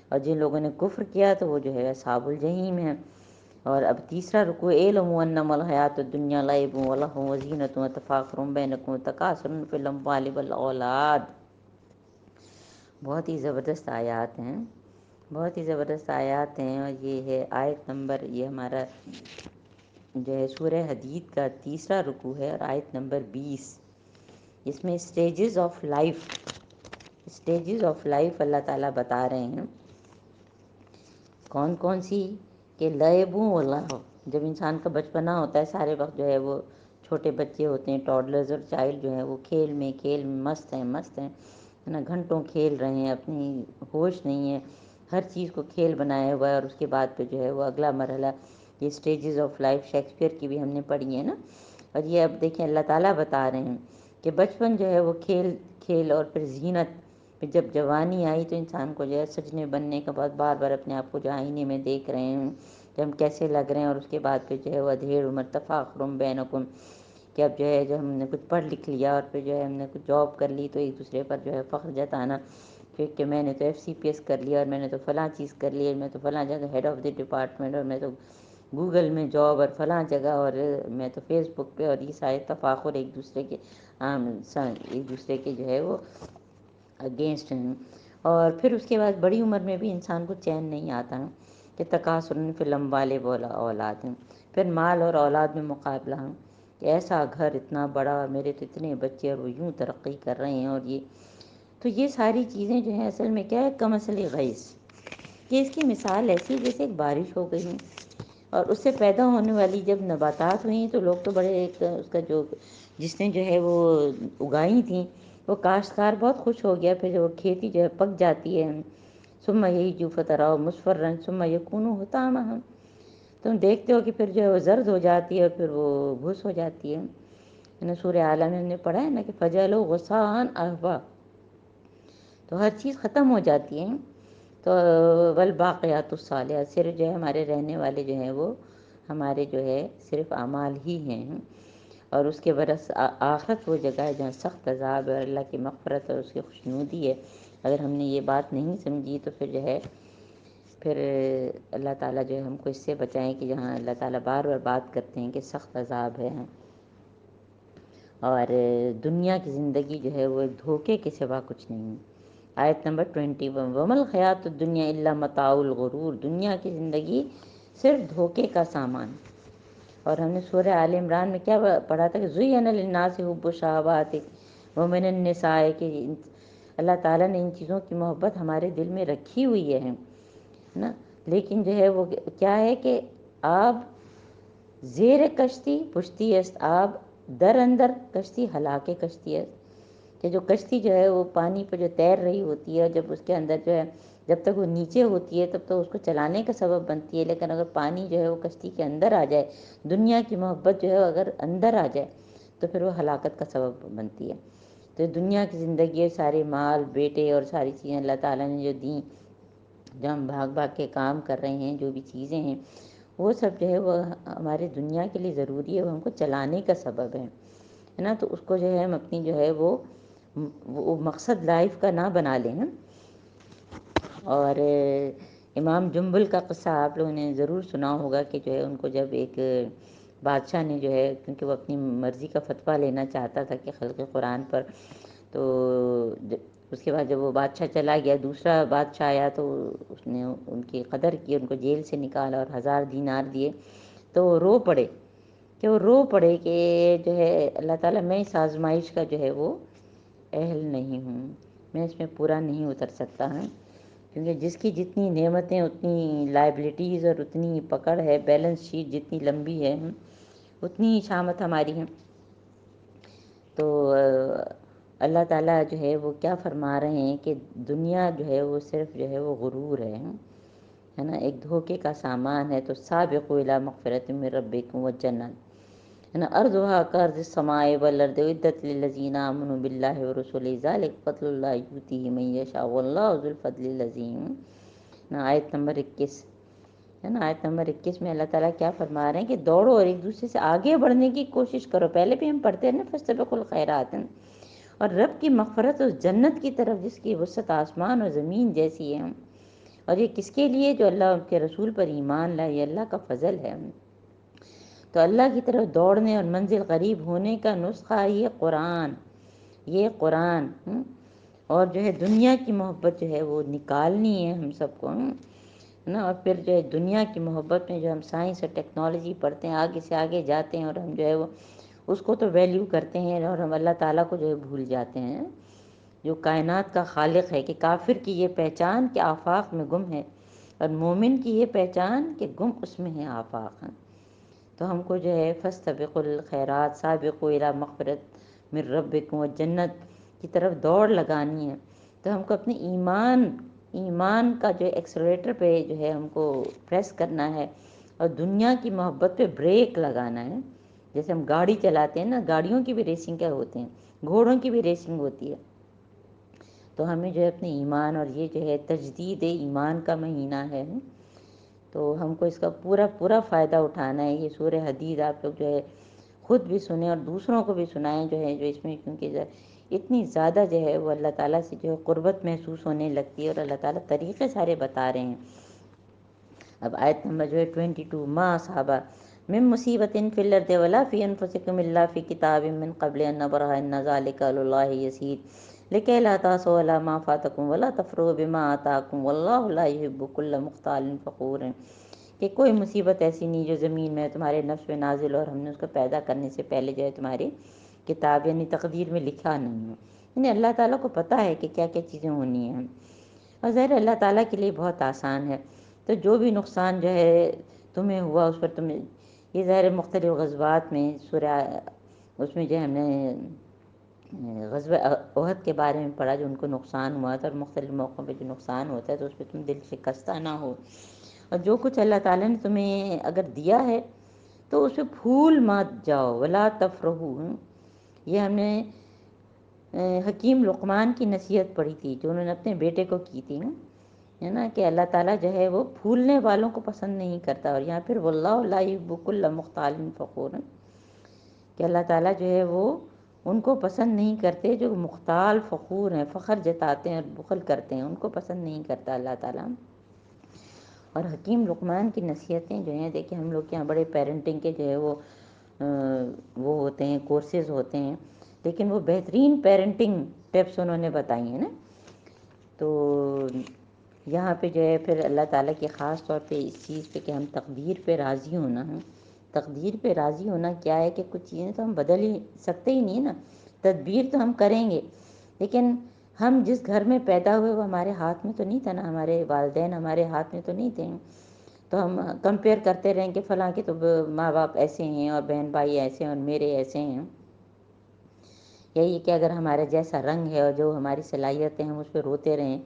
Speaker 1: اور جن لوگوں نے کفر کیا تو وہ جو ہے اصحاب الجحیم ہیں۔ اور اب تیسرا رکوع، اعلموا انما الحیاۃ الدنیا لعب ولہو وزینۃ وتفاخر بینکم وتکاثر فی الاموال والاولاد۔ بہت ہی زبردست آیات ہیں، بہت ہی زبردست آیات ہیں۔ اور یہ ہے آیت نمبر، یہ ہمارا جو ہے سورہ حدید کا تیسرا رکوع ہے اور آیت نمبر 20۔ اس میں stages of life, stages of life اللہ تعالیٰ بتا رہے ہیں کون کون سی، کہ لعبوں ولہو، جب انسان کا بچپنا ہوتا ہے سارے وقت جو ہے وہ چھوٹے بچے ہوتے ہیں، ٹاڈلرز اور چائلڈ جو ہیں وہ کھیل میں مست ہیں، مست ہیں ہے نا، گھنٹوں کھیل رہے ہیں، اپنی ہوش نہیں ہے، ہر چیز کو کھیل بنایا ہوا ہے۔ اور اس کے بعد پہ جو ہے وہ اگلا مرحلہ، یہ اسٹیجز آف لائف شیکسپیئر کی بھی ہم نے پڑھی ہے نا۔ اور یہ اب دیکھیں اللہ تعالیٰ بتا رہے ہیں کہ بچپن جو ہے وہ کھیل اور پھر زینت، پھر جب جوانی آئی تو انسان کو جو ہے سجنے بننے کے بعد بار بار اپنے آپ کو جو آئینے میں دیکھ رہے ہیں کہ ہم کیسے لگ رہے ہیں، اور اس کے بعد پھر جو ہے وہ ادھیڑ عمر تفاخر بینکم، کہ اب جو ہے جو ہم نے کچھ پڑھ لکھ لیا اور پھر جو ہے ہم نے کچھ جاب کر لی تو ایک دوسرے پر جو ہے فخر جتانا، پھر کہ میں نے تو FCPS کر لیا اور میں نے تو فلاں چیز کر لی، اور میں تو فلاں جگہ ہیڈ آف دی ڈپارٹمنٹ، اور میں تو گوگل میں جاب، اور فلاں جگہ، اور میں تو فیس بک پہ، اور یہ سارے تفاخر ایک دوسرے کے جو ہے وہ اگینسٹ ہیں۔ اور پھر اس کے بعد بڑی عمر میں بھی انسان کو چین نہیں آتا کہ تکاثر فی الاموال والاولاد ہیں، پھر مال اور اولاد میں مقابلہ ہیں کہ ایسا گھر اتنا بڑا، میرے تو اتنے بچے اور وہ یوں ترقی کر رہے ہیں، اور یہ تو یہ ساری چیزیں جو ہیں اصل میں کیا ہے؟ کمثل غیث، کہ اس کی مثال ایسی جیسے ایک بارش ہو گئی ہے اور اس سے پیدا ہونے والی جب نباتات ہوئیں تو لوگ تو بڑے ایک اس کا جو جس نے جو ہے وہ اگائی تھیں وہ کاشتکار بہت خوش ہو گیا، پھر جب وہ کھیتی جو ہے پک جاتی ہے، ثم یہیج فتراہ مصفرا ثم یکون حطاما، تم دیکھتے ہو کہ پھر جو ہے وہ زرد ہو جاتی ہے اور پھر وہ بھوس ہو جاتی ہے نا۔ سورہ اعلیٰ میں ہم نے پڑھا ہے نا کہ فجعلوا غثاء احوا، تو ہر چیز ختم ہو جاتی ہے۔ تو والباقیات الصالحات، صرف جو ہے ہمارے رہنے والے جو ہیں وہ ہمارے جو ہے صرف اعمال ہی ہیں۔ اور اس کے برعکس آخرت وہ جگہ ہے جہاں سخت عذاب ہے اور اللہ کی مغفرت اور اس کی خوشنودی ہے۔ اگر ہم نے یہ بات نہیں سمجھی تو پھر جو ہے پھر اللہ تعالیٰ جو ہے ہم کو اس سے بچائیں کہ جہاں اللہ تعالیٰ بار بار بات کرتے ہیں کہ سخت عذاب ہے، اور دنیا کی زندگی جو ہے وہ ایک دھوکے کے سوا کچھ نہیں۔ آیت نمبر 21، وَمَا الْحَيَاةُ الدُّنْيَا إِلَّا مَتَاعُ الْغُرُورِ، دنیا کی زندگی صرف دھوکے کا سامان۔ اور ہم نے سورہ آل عمران میں کیا پڑھا تھا کہ زُيِّنَ لِلنَّاسِ حُبُّ الشَّهَوَاتِ وَمِنَ النِّسَاءِ، کہ اللہ تعالیٰ نے ان چیزوں کی محبت ہمارے دل میں رکھی ہوئی ہے نا، لیکن جو ہے وہ کیا ہے کہ آب زیر کشتی پشتی است آب، در اندر کشتی ہلاکے کشتی است، کہ جو کشتی جو ہے وہ پانی پہ جو تیر رہی ہوتی ہے، جب اس کے اندر جو ہے جب تک وہ نیچے ہوتی ہے تب تک اس کو چلانے کا سبب بنتی ہے، لیکن اگر پانی جو ہے وہ کشتی کے اندر آ جائے، دنیا کی محبت جو ہے اگر اندر آ جائے تو پھر وہ ہلاکت کا سبب بنتی ہے۔ تو دنیا کی زندگی، سارے مال بیٹے اور ساری چیزیں اللہ تعالیٰ نے جو دیں، جو ہم بھاگ بھاگ کے کام کر رہے ہیں، جو بھی چیزیں ہیں وہ سب جو ہے وہ ہمارے دنیا کے لیے ضروری ہے، وہ ہم کو چلانے کا سبب ہے نا۔ تو اس کو جو ہے ہم اپنی جو ہے وہ مقصد لائف کا نہ بنا لیں نا۔ اور امام جنبل کا قصہ آپ لوگوں نے ضرور سنا ہوگا کہ جو ہے ان کو جب ایک بادشاہ نے جو ہے، کیونکہ وہ اپنی مرضی کا فتویٰ لینا چاہتا تھا کہ خلق قرآن پر، تو اس کے بعد جب وہ بادشاہ چلا گیا، دوسرا بادشاہ آیا تو اس نے ان کی قدر کی، ان کو جیل سے نکالا اور 1000 دینار دیے، تو وہ رو پڑے کہ جو ہے اللہ تعالیٰ میں اس آزمائش کا جو ہے وہ اہل نہیں ہوں، میں اس میں پورا نہیں اتر سکتا ہوں، کیونکہ جس کی جتنی نعمتیں اتنی لائبلٹیز اور اتنی پکڑ ہے، بیلنس شیٹ جتنی لمبی ہے اتنی شامت ہماری ہیں۔ تو اللہ تعالیٰ جو ہے وہ کیا فرما رہے ہیں کہ دنیا جو ہے وہ صرف جو ہے وہ غرور ہے نا، ایک دھوکے کا سامان ہے۔ تو سابقوا الی مغفرۃ من ربکم وجنت ہے نا، ارضھا کارض السماء والارض اعدت للذین آمنوا باللہ ورسلہ ذلک فضل اللہ یؤتیہ من یشاء واللہ ذو الفضل العظیم نا۔ آیت نمبر 21 ہے نا، آیت نمبر 21 میں اللہ تعالیٰ کیا فرما رہے ہیں کہ دوڑو اور ایک دوسرے سے آگے بڑھنے کی کوشش کرو۔ پہلے بھی ہم پڑھتے ہیں نا، فاستبقوا الخیرات، اور رب کی مغفرت اس جنت کی طرف جس کی وسعت آسمان اور زمین جیسی ہے، اور یہ کس کے لیے؟ جو اللہ ان کے رسول پر ایمان لائے، یہ اللہ کا فضل ہے۔ تو اللہ کی طرف دوڑنے اور منزل قریب ہونے کا نسخہ یہ قرآن اور جو ہے دنیا کی محبت جو ہے وہ نکالنی ہے ہم سب کو نا۔ اور پھر جو ہے دنیا کی محبت میں جو ہم سائنس اور ٹیکنالوجی پڑھتے ہیں، آگے سے آگے جاتے ہیں، اور ہم جو ہے وہ اس کو تو ویلیو کرتے ہیں، اور ہم اللہ تعالیٰ کو جو ہے بھول جاتے ہیں، جو کائنات کا خالق ہے۔ کہ کافر کی یہ پہچان کہ آفاق میں گم ہے، اور مومن کی یہ پہچان کہ گم اس میں ہے آفاق ہیں۔ تو ہم کو جو ہے فاستبقوا الخیرات، سابقوا الی مغفرۃ من ربکم وجنت کی طرف دوڑ لگانی ہے۔ تو ہم کو اپنے ایمان کا جو ایکسلریٹر پہ جو ہے ہم کو پریس کرنا ہے، اور دنیا کی محبت پہ بریک لگانا ہے۔ جیسے ہم گاڑی چلاتے ہیں نا، گاڑیوں کی بھی ریسنگ کیا ہوتے ہیں، گھوڑوں کی بھی ریسنگ ہوتی ہے۔ تو ہمیں جو ہے اپنے ایمان، اور یہ جو ہے تجدید ایمان کا مہینہ ہے، تو ہم کو اس کا پورا فائدہ اٹھانا ہے۔ یہ سورہ حدید آپ لوگ جو ہے خود بھی سنیں اور دوسروں کو بھی سنائیں جو ہے، جو اس میں کیونکہ اتنی زیادہ جو ہے وہ اللہ تعالیٰ سے جو ہے قربت محسوس ہونے لگتی ہے، اور اللہ تعالیٰ طریقے سارے بتا رہے ہیں۔ اب آیت نمبر جو ہے 22، ما اصحابہ من مصیبت فی الارض ولا فی انفسکم الا فی کتاب من قبل ان نبرہا ان ذلک علی اللہ یسیر لکی لا تاسوا علی ما فاتکم ولا تفرحوا بما آتاکم واللہ لا یحب کل مختال فخور۔ کہ کوئی مصیبت ایسی نہیں جو زمین میں تمہارے نفس میں نازل ہو، اور ہم نے اس کو پیدا کرنے سے پہلے جو ہے تمہاری کتاب یعنی تقدیر میں لکھا نہیں ہے، یعنی اللہ تعالیٰ کو پتہ ہے کہ کیا کیا چیزیں ہونی ہیں، اور ظاہر اللہ تعالیٰ کے لیے بہت آسان ہے۔ تو جو بھی نقصان جو ہے تمہیں ہوا اس پر تمہیں، یہ ظاہر مختلف غزوات میں سورہ اس میں جو ہم نے غزوہ احد کے بارے میں پڑھا، جو ان کو نقصان ہوا تھا، اور مختلف موقعوں پہ جو نقصان ہوتا ہے تو اس پہ تم دل شکستہ نہ ہو، اور جو کچھ اللہ تعالیٰ نے تمہیں اگر دیا ہے تو اس پہ پھول مت جاؤ، ولا تفرحوا۔ یہ ہم نے حکیم لقمان کی نصیحت پڑھی تھی، جو انہوں نے اپنے بیٹے کو کی تھی ہے نا، کہ اللہ تعالیٰ جو ہے وہ پھولنے والوں کو پسند نہیں کرتا، اور یہاں پھر واللہ لا یحب کل مختال فخور، کہ اللہ تعالیٰ جو ہے وہ ان کو پسند نہیں کرتے جو مختال فخور ہیں، فخر جتاتے ہیں اور بخل کرتے ہیں، ان کو پسند نہیں کرتا اللہ تعالیٰ۔ اور حکیم لقمان کی نصیحتیں جو ہیں، دیکھیں ہم لوگ کے یہاں بڑے پیرنٹنگ کے جو ہے وہ ہوتے ہیں، کورسز ہوتے ہیں، لیکن وہ بہترین پیرنٹنگ ٹپس انہوں نے بتائی ہیں نا۔ تو یہاں پہ جو ہے پھر اللہ تعالیٰ کی خاص طور پہ اس چیز پہ کہ ہم تقدیر پہ راضی ہونا ہے۔ تقدیر پہ راضی ہونا کیا ہے کہ کچھ چیزیں تو ہم بدل ہی سکتے ہی نہیں نا، تدبیر تو ہم کریں گے، لیکن ہم جس گھر میں پیدا ہوئے وہ ہمارے ہاتھ میں تو نہیں تھا نا، ہمارے والدین ہمارے ہاتھ میں تو نہیں تھے، تو ہم کمپیئر کرتے رہیں کہ فلاں کے تو ماں باپ ایسے ہیں اور بہن بھائی ایسے ہیں اور میرے ایسے ہیں. یہی کہ اگر ہمارے جیسا رنگ ہے اور جو ہماری صلاحیتیں ہیں ہم اس پہ روتے رہیں،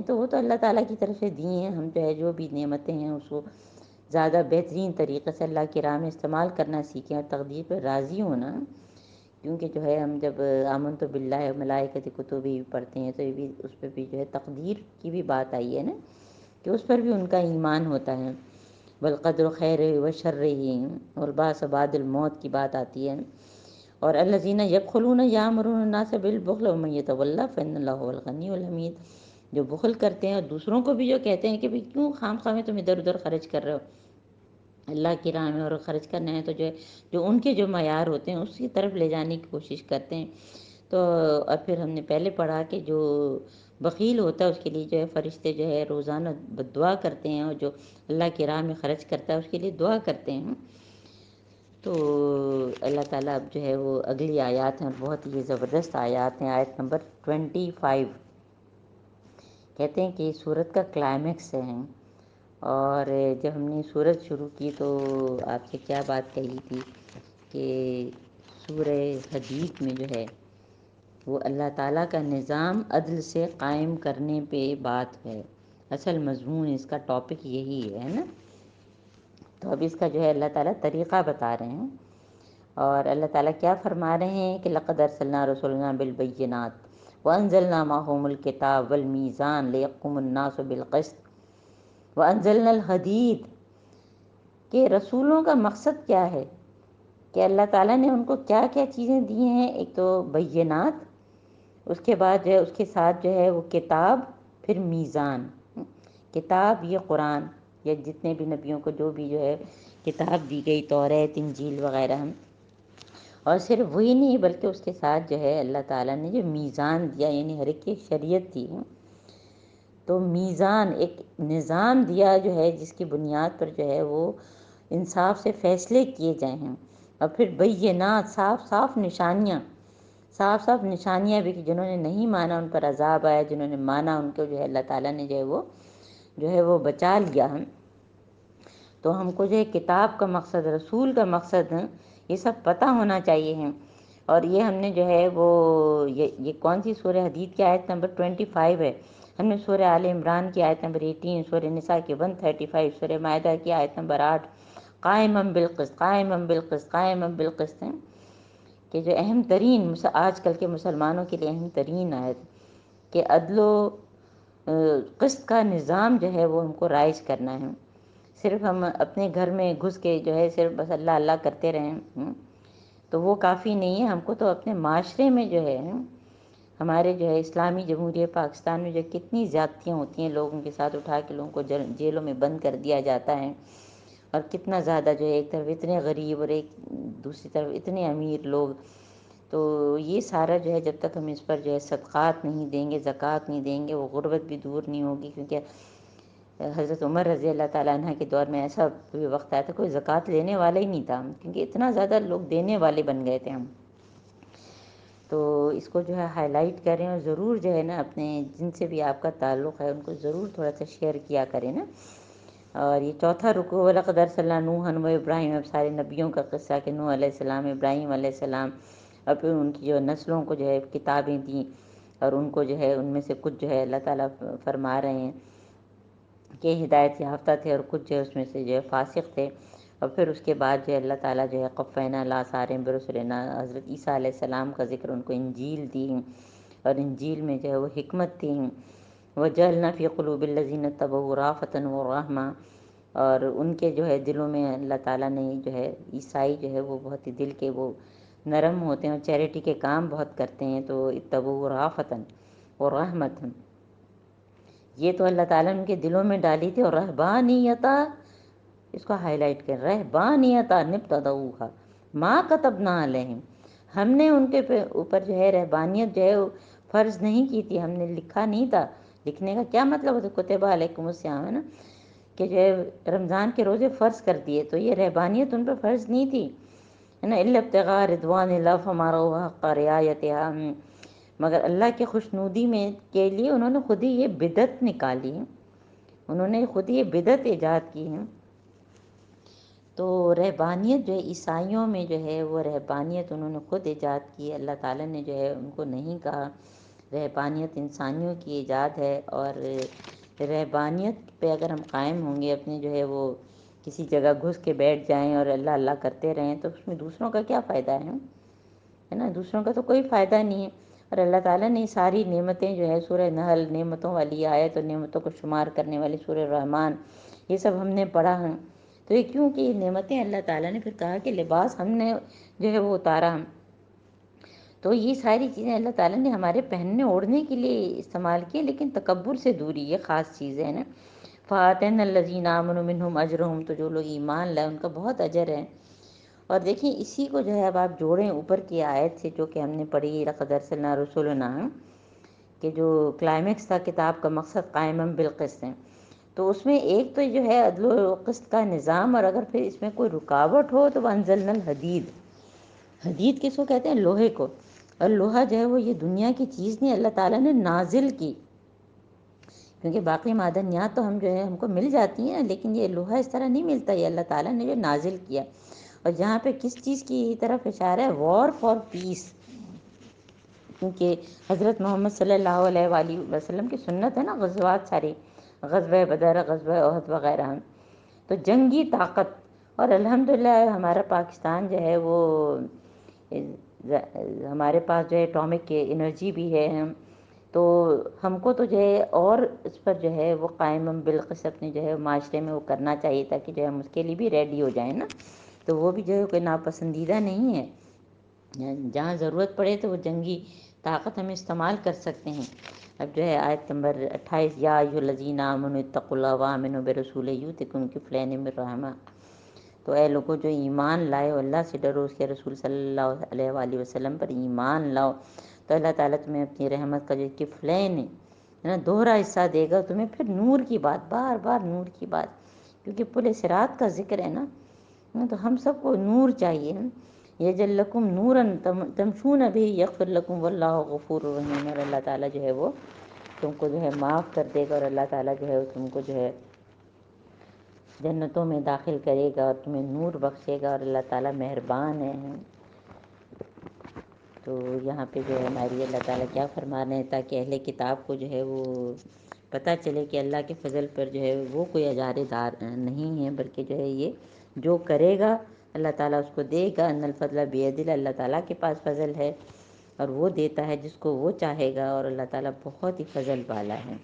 Speaker 1: تو وہ تو اللہ تعالیٰ کی طرف سے دی ہیں. ہم جو ہے جو بھی نعمتیں ہیں اس کو زیادہ بہترین طریقے سے اللہ کی راہ میں استعمال کرنا سیکھیں اور تقدیر پہ راضی ہونا. کیونکہ جو ہے ہم جب آمنت باللہ و ملائکۃ کتبہ پڑھتے ہیں تو یہ بھی اس پہ بھی جو ہے تقدیر کی بھی بات آئی ہے نا، کہ اس پر بھی ان کا ایمان ہوتا ہے. والقدر خیر و شر، اور بعث بعد الموت کی بات آتی ہے. اور الذین یبخلون یامرون الناس بالبخل ومن یتولی فإن اللہ هو الغنی الحمید. جو بخل کرتے ہیں اور دوسروں کو بھی جو کہتے ہیں کہ بھئی کیوں خام خواہ میں تم ادھر ادھر خرچ کر رہے ہو اللہ کی راہ میں، اور خرچ کرنا ہے تو جو ان کے جو معیار ہوتے ہیں اس کی طرف لے جانے کی کوشش کرتے ہیں. تو اور پھر ہم نے پہلے پڑھا کہ جو بخیل ہوتا ہے اس کے لیے جو ہے فرشتے جو ہے روزانہ دعا کرتے ہیں، اور جو اللہ کی راہ میں خرچ کرتا ہے اس کے لیے دعا کرتے ہیں. تو اللہ تعالیٰ اب جو ہے وہ اگلی آیات ہیں، بہت ہی زبردست آیات ہیں. آیت نمبر 25 کہتے ہیں کہ یہ سورت کا کلائمیکس ہے. اور جب ہم نے سورت شروع کی تو آپ سے کیا بات کہی تھی کہ سورہ حدید میں جو ہے وہ اللہ تعالیٰ کا نظام عدل سے قائم کرنے پہ بات ہے. اصل مضمون اس کا ٹاپک یہی ہے نا. تو اب اس کا جو ہے اللہ تعالیٰ طریقہ بتا رہے ہیں. اور اللہ تعالیٰ کیا فرما رہے ہیں کہ لقد ارسلنا رسلنا بالبینات وانزلنا معهم الکتاب والمیزان لیقوم الناس بالقسط وانزلنا الحدید. کہ رسولوں کا مقصد کیا ہے، کہ اللہ تعالیٰ نے ان کو کیا کیا چیزیں دی ہیں. ایک تو بینات، اس کے بعد جو ہے اس کے ساتھ جو ہے وہ کتاب، پھر میزان. کتاب یہ قرآن یا جتنے بھی نبیوں کو جو بھی جو ہے کتاب دی گئی، توریت انجیل وغیرہ. اور صرف وہی نہیں بلکہ اس کے ساتھ جو ہے اللہ تعالیٰ نے جو میزان دیا، یعنی ہر ایک کی شریعت دی. تو میزان ایک نظام دیا جو ہے جس کی بنیاد پر جو ہے وہ انصاف سے فیصلے کیے جائیں ہیں. اور پھر بینات، صاف صاف نشانیاں، صاف صاف نشانیاں بھی کہ جنہوں نے نہیں مانا ان پر عذاب آیا، جنہوں نے مانا ان کو جو ہے اللہ تعالیٰ نے جو ہے وہ بچا لیا. تو ہم کو جو ہے کتاب کا مقصد، رسول کا مقصد یہ سب پتہ ہونا چاہیے ہیں. اور یہ ہم نے جو ہے وہ یہ کون سی سورہ حدید کی آیت نمبر 25 ہے. ہم نے سورہ آل عمران کی آیت نمبر 18، سورہ نساء کی 135، سورہ مائدہ کی آیت نمبر 8 قائمًا بالقسط قائمًا بالقسط قائمًا بالقسط ہیں کہ جو اہم ترین آج کل کے مسلمانوں کے لیے اہم ترین آیت کہ عدل و قسط کا نظام جو ہے وہ ہم کو رائج کرنا ہے. صرف ہم اپنے گھر میں گھس کے جو ہے صرف بس اللہ اللہ کرتے رہیں تو وہ کافی نہیں ہے. ہم کو تو اپنے معاشرے میں جو ہے ہمارے جو ہے اسلامی جمہوریہ پاکستان میں جو کتنی زیادتیاں ہوتی ہیں، لوگوں کے ساتھ اٹھا کے لوگوں کو جیلوں میں بند کر دیا جاتا ہے، اور کتنا زیادہ جو ہے ایک طرف اتنے غریب اور ایک دوسری طرف اتنے امیر لوگ. تو یہ سارا جو ہے جب تک ہم اس پر جو ہے صدقات نہیں دیں گے، زکوٰۃ نہیں دیں گے، وہ غربت بھی دور نہیں ہوگی. کیونکہ حضرت عمر رضی اللہ تعالیٰ عنہ کے دور میں ایسا وقت آیا تھا کوئی زکوٰۃ لینے والا ہی نہیں تھا، کیونکہ اتنا زیادہ لوگ دینے والے بن گئے تھے ہم. تو اس کو جو ہے ہائی لائٹ کریں، اور ضرور جو ہے نا اپنے جن سے بھی آپ کا تعلق ہے ان کو ضرور تھوڑا سا شیئر کیا کریں نا. اور یہ چوتھا رکوع وَلَقَدْ أَرْسَلْنَا نُوحًا وَإِبْرَاهِيمَ، اب سارے نبیوں کا قصہ کہ نوح علیہ السلام، ابراہیم علیہ السلام، اور پھر ان کی جو نسلوں کو جو ہے کتابیں دیں، اور ان کو جو ہے ان میں سے کچھ جو ہے اللہ تعالیٰ فرما رہے ہیں کہ ہدایت یافتہ تھے، اور کچھ جو ہے اس میں سے جو ہے فاسق تھے. اور پھر اس کے بعد جو ہے اللہ تعالیٰ جو ہے قفینہ علی آثارہم برسلنا، حضرت عیسیٰ علیہ السلام کا ذکر، ان کو انجیل دی، اور انجیل میں جو ہے وہ حکمت تھی. وجعلنا فی قلوب الذین اتبعوا رأفۃ ورحمۃ، اور ان کے جو ہے دلوں میں اللہ تعالیٰ نے جو ہے عیسائی جو ہے وہ بہت ہی دل کے وہ نرم ہوتے ہیں اور چیریٹی کے کام بہت کرتے ہیں. تو اتبعوا رأفۃ ورحمۃ، یہ تو اللہ تعالیٰ نے ان کے دلوں میں ڈالی تھی. اور رہبانیت، اس کو ہائی لائٹ کر، رہبانیت نبتدعوها ما كتبنا علیہم، ہم نے ان کے اوپر جو ہے رہبانیت جو ہے فرض نہیں کی تھی، ہم نے لکھا نہیں تھا. لکھنے کا کیا مطلب ہوتا ہے؟ کتب علیکم الصیام ہے نا، کہ جو ہے رمضان کے روزے فرض کر دیے، تو یہ رہبانیت ان پہ فرض نہیں تھی ہے نا. الا ابتغاء رضوان اللہ فما رعوها حق رعایتها، مگر اللہ کی خوشنودی میں کے لیے انہوں نے خود ہی یہ بدعت نکالی ہے، انہوں نے خود ہی یہ بدعت ایجاد کی ہے۔ تو رہبانیت جو ہے عیسائیوں میں جو ہے وہ رہبانیت انہوں نے خود ایجاد کی، اللہ تعالیٰ نے جو ہے ان کو نہیں کہا۔ رہبانیت انسانیوں کی ایجاد ہے، اور رہبانیت پہ اگر ہم قائم ہوں گے، اپنے جو ہے وہ کسی جگہ گھس کے بیٹھ جائیں اور اللہ اللہ کرتے رہیں، تو اس میں دوسروں کا کیا فائدہ ہے نا؟ دوسروں کا تو کوئی فائدہ نہیں ہے۔ اور اللہ تعالیٰ نے ساری نعمتیں جو ہے سورہ نحل، نعمتوں والی آیت اور نعمتوں کو شمار کرنے والی سورہ رحمان، یہ سب ہم نے پڑھا ہے۔ تو یہ کیوں کہ یہ نعمتیں اللہ تعالیٰ نے پھر کہا کہ لباس ہم نے جو ہے وہ اتارا، تو یہ ساری چیزیں اللہ تعالیٰ نے ہمارے پہننے اوڑھنے کے لیے استعمال کی، لیکن تکبر سے دوری، یہ خاص چیز ہے نا۔ فَآتَيْنَا الَّذِينَ آمَنُوا مِنْهُمْ أَجْرَهُمْ، تو جو لوگ ایمان لائے ان کا بہت اجر ہے۔ اور دیکھیں اسی کو جو ہے اب آپ جوڑیں اوپر کی آیت سے جو کہ ہم نے پڑھی، لَقَدْ أَرْسَلْنَا رُسُلَنَا، کہ جو کلائمیکس تھا کتاب کا مقصد قائمًا بالقسط ہے، تو اس میں ایک تو جو ہے عدل و قسط کا نظام، اور اگر پھر اس میں کوئی رکاوٹ ہو تو وَأَنزَلْنَا الْحَدِيدَ، حدید کس کو کہتے ہیں؟ لوہے کو۔ اور لوہا جو ہے وہ یہ دنیا کی چیز نہیں، اللہ تعالیٰ نے نازل کی، کیونکہ باقی معدنیات تو ہم جو ہے ہم کو مل جاتی ہیں، لیکن یہ لوہا اس طرح نہیں ملتا، یہ اللہ تعالیٰ نے جو نازل کیا۔ اور جہاں پہ کس چیز کی طرف اشارہ ہے؟ وار فار پیس، کیونکہ حضرت محمد صلی اللہ علیہ وآلہ وسلم کی سنت ہے نا، غزوات ساری، غزوہ بدر، غزوہ احد وغیرہ، تو جنگی طاقت۔ اور الحمدللہ ہمارا پاکستان جو ہے وہ ہمارے پاس جو ہے اٹامک انرجی بھی ہے، تو ہم کو تو جو ہے اور اس پر جو ہے وہ قائم بالقسط اپنے جو ہے معاشرے میں وہ کرنا چاہیے، تاکہ جو ہے ہم اس کے لیے بھی ریڈی ہو جائیں نا۔ تو وہ بھی جو ہے کوئی ناپسندیدہ نہیں ہے، جہاں ضرورت پڑے تو وہ جنگی طاقت ہم استعمال کر سکتے ہیں۔ اب جو ہے آیت نمبر 28، یا ایھا الذین آمنوا اتقوا اللہ وآمنوا برسولہ یؤتکم کفلین من رحمہ، تو اے لوگوں جو ایمان لائے ہو، اللہ سے ڈرو، اس کے رسول صلی اللہ علیہ وآلہ وسلم پر ایمان لاؤ، تو اللہ تعالیٰ تمہیں اپنی رحمت کا جو کفلین ہے نا، دوہرا حصہ دے گا تمہیں۔ پھر نور کی بات، بار بار نور کی بات، کیونکہ پل صراط کا ذکر ہے نا، تو ہم سب کو نور چاہیے۔ یجعل لکم نورا تمشون بہ یغفر لکم واللہ غفور رحیم، اور اللہ تعالیٰ جو ہے وہ تم کو جو ہے معاف کر دے گا، اور اللہ تعالیٰ جو ہے تم کو جو ہے جنتوں میں داخل کرے گا اور تمہیں نور بخشے گا، اور اللہ تعالیٰ مہربان ہے۔ تو یہاں پہ جو ہے ہماری اللہ تعالیٰ کیا فرما رہے ہیں، تاکہ اہل کتاب کو جو ہے وہ پتہ چلے کہ اللہ کے فضل پر جو ہے وہ کوئی اجارے دار نہیں ہے، بلکہ جو ہے یہ جو کرے گا اللہ تعالیٰ اس کو دے گا۔ ان الفضل بید اللہ، اللہ تعالیٰ کے پاس فضل ہے، اور وہ دیتا ہے جس کو وہ چاہے گا، اور اللہ تعالیٰ بہت ہی فضل والا ہے۔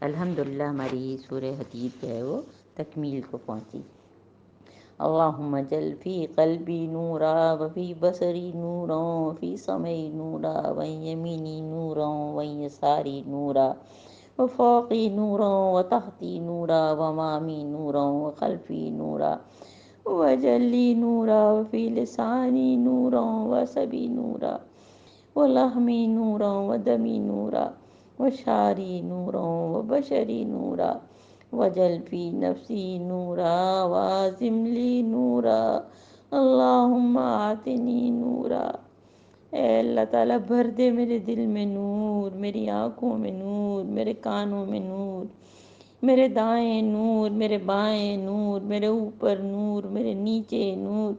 Speaker 1: الحمدللہ ہماری سورہ حدید جو ہے وہ تکمیل کو پہنچی۔ اللہم اجعل فی قلبی نورا، وفی بصری نورا، وفی سمعی نورا، وعن یمینی نورا، وعن یساری نورا، وفوقی نورا، وتحتی نورا، وامامی نورا، وخلفی نورا، واجعل لی نورا، وفی لسانی نورا، وعصبی نورا، ولحمی نورا، ودمی نورا، وشعری نورا، وبشری نورا، وجل فی نفسی نورا، وعظم لی نورا، اللہم آتنی نورا۔ اے اللہ تعالیٰ بھر دے میرے دل میں نور، میری آنکھوں میں نور، میرے کانوں میں نور، میرے دائیں نور، میرے بائیں نور، میرے اوپر نور، میرے نیچے نور،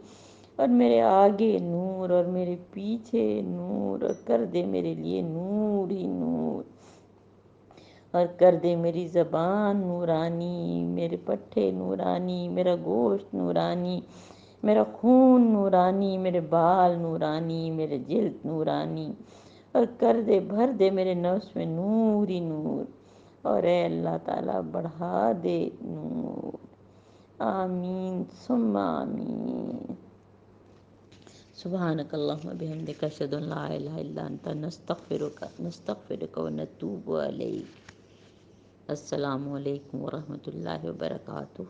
Speaker 1: اور میرے آگے نور، اور میرے پیچھے نور، اور کر دے میرے لیے نور ہی نور، اور کر دے میری زبان نورانی، میرے پٹھے نورانی، میرا گوشت نورانی، میرا خون نورانی، میرے بال نورانی، میرے جلد نورانی، اور کر دے بھر دے میرے نفس میں نور ہی نور، اور اے اللہ تعالیٰ بڑھا دے نور۔ آمین ثم آمین۔ سبحانک اللہم بحمدک، اشہد ان لا الہ الا انت، نستغفرک ونتوب الیک۔ السلام علیکم ورحمۃ اللہ وبرکاتہ۔